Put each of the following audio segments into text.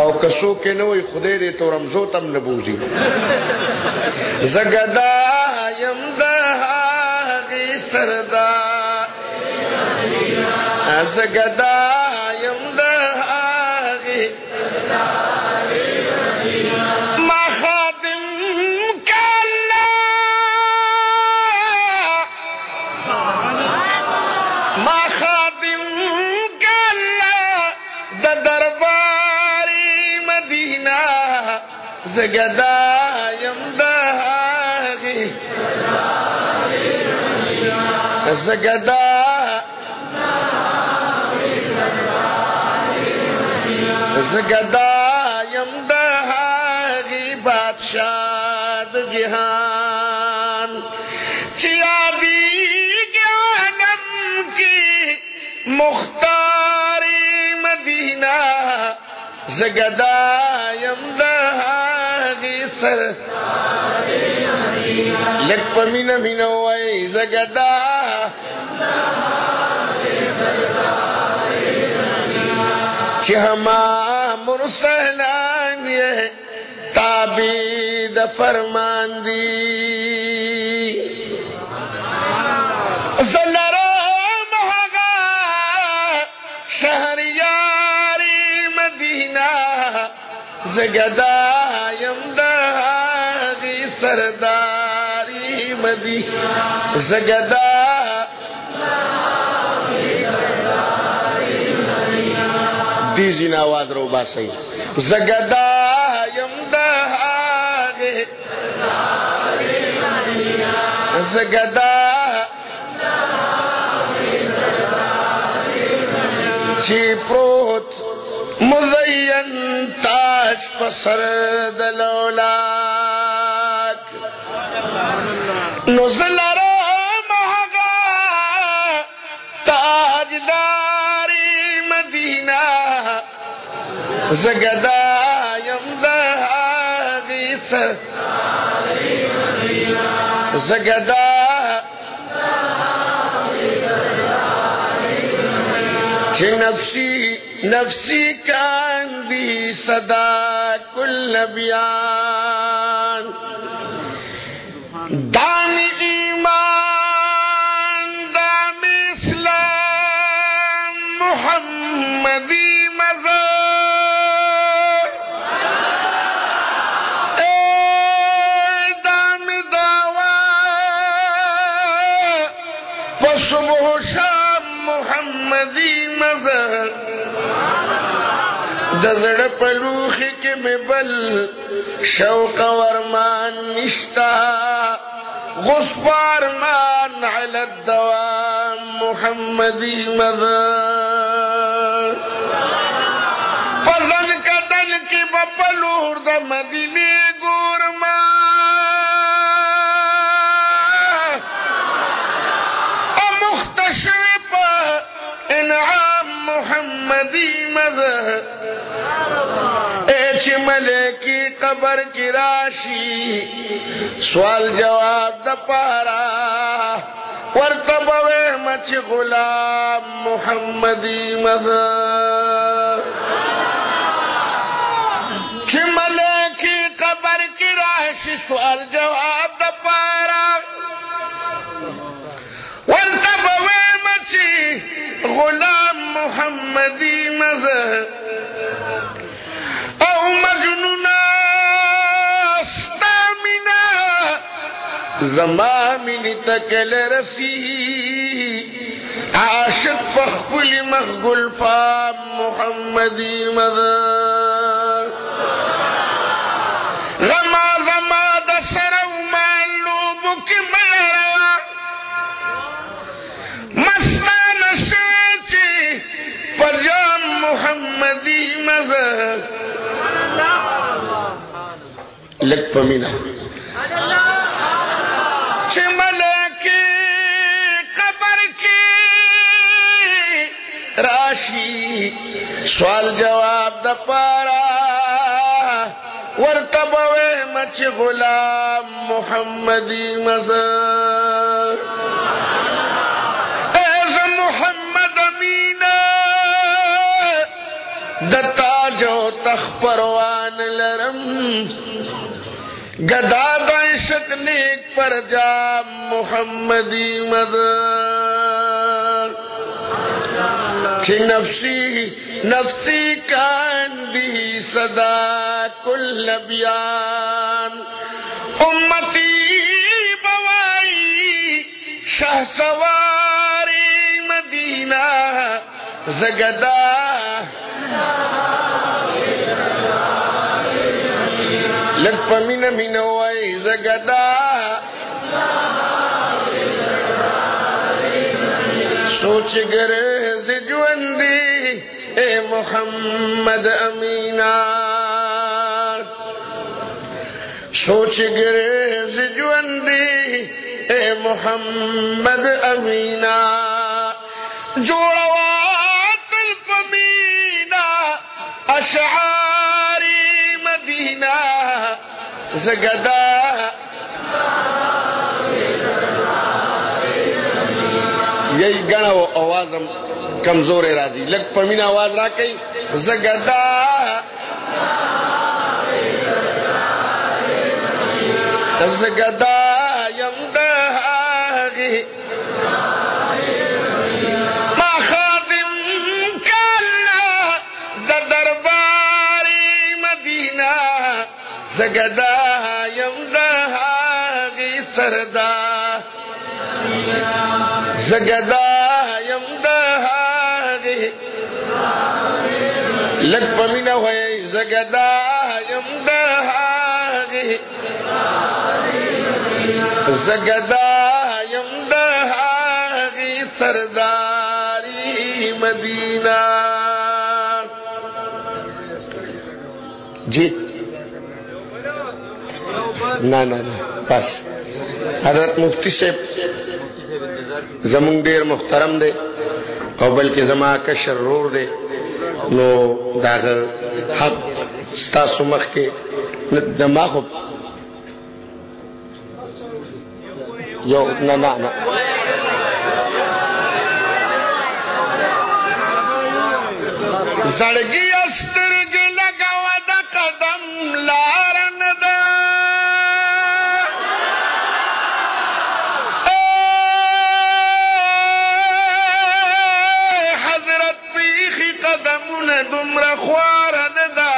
او کسو کې نه وي خدای دې تو رمزو تم نه بوزي زګدا یم د هغه سردار زګدا یم د هغه ما خادم کلا ما خادم کلا د دربار زګدا یم داغي زګدا زګدا یم داغي بادشاہ د جهان چیابی عالم کی مختاری مدینہ زګدا یم داغي سر لک پمینا مینا وای زګدا چې هما مرسلان یې تابع د فرمان دی زلرم هغه شهریاری مدینہ زګدا یم داغي سرداری مدینہ زګدا دیزین آواز رو باسی زګدا یم داغي زګدا چې پروت مزین تاج پسر دلولاک نزلرا مهگا تاجداری مدینہ زګدا یم د هغې زګدا چې نفسی نفسی کاندی صدا کل بیان دامی ایمان دامی اسلام محمدی مزار دامی دعوی فصبح شام محمدی مزار دزڑ پلوخی کے میں بل شوق ورمان نشتا غصبارمان علی الدوام محمدی مدار فضل کا دل کی بپلور دا مدینے گورمان مختشف انعام محمدی مدار ایچ ملکی قبر کی راشی سوال جواب دا پارا ورطبوے مچ غلام محمدی مدار چھ ملکی قبر کی راشی سوال جواب دا پارا ورطبوے مچ غلام محمدی مدار او مجنونا استامنا زمامن تکل رسی عاشق فخفل مخگل فام محمدی مدار غما غما دسرو معلوم کی میرا مستان شوچی پرجام محمدی مدار لگ پمینا چملکی قبر کی راشی سوال جواب دا پارا ورطبوے مچ غلام محمدی مزار ایز محمد امینا دتا جو تخپروان لرم گدا دعشق نیک پر جام محمدی مدار کہ نفسی نفسی کان بھی صدا کل بیان امتی بوائی شاہ سواری مدینہ زگدا لگ پمین مینوائی زگدا سوچ گرز جوندی اے محمد امینا سوچ گرز جوندی اے محمد امینا جوڑوات الفمینا اشعاری مدینہ زگدا یہی گنا وہ آوازم کمزور راضی لگ پمین آواز را کئی زگدا زگدا یم داغی ما خادم کالا دا درباری مدینہ زگدا یم داغی سردا زگدا یم داغی لگ پمینا ہوئے زگدا یم داغی داغی زگدایم داغی سرداری مدینہ. جی نا نا نا بس حضرت مفتی صاحب زمون ډیر محترم دی او بلکې زما کشر رور دی نو داغه حق ستاسو مخ کې دماغ یو نه نه نه زړګي استرګې لګاوه د قدم لار نه ده حضرت پیخي قدمونه دومره خواره نه ده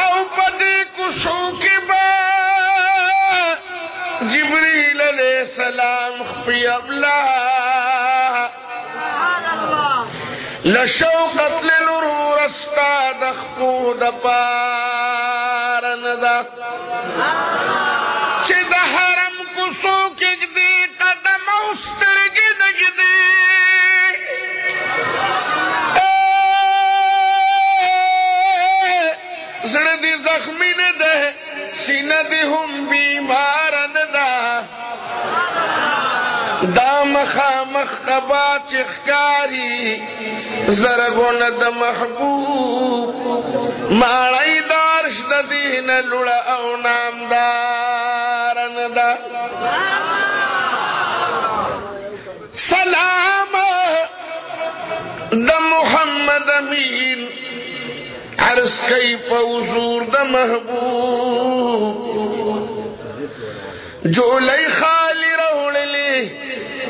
او په دې کوڅو کې به جبريل علیہ السلام خفي ابلا لشوقت للرور استاد خفود پارندا چې د حرم کوڅو کې دې قدم اوسترګې دګدې زړه دې زخمی نه ده سینه دې هم بیمار نه ده دا مخامخ قبا چخکاری زرگون دا محبوب ماڑی دارش دا دین لڑا او نامدارن دا سلام دا محمد امین عرض کئی پوزور دا محبوب جو لئی خالی روڑ لی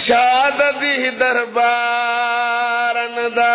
شاد دی دربارن دا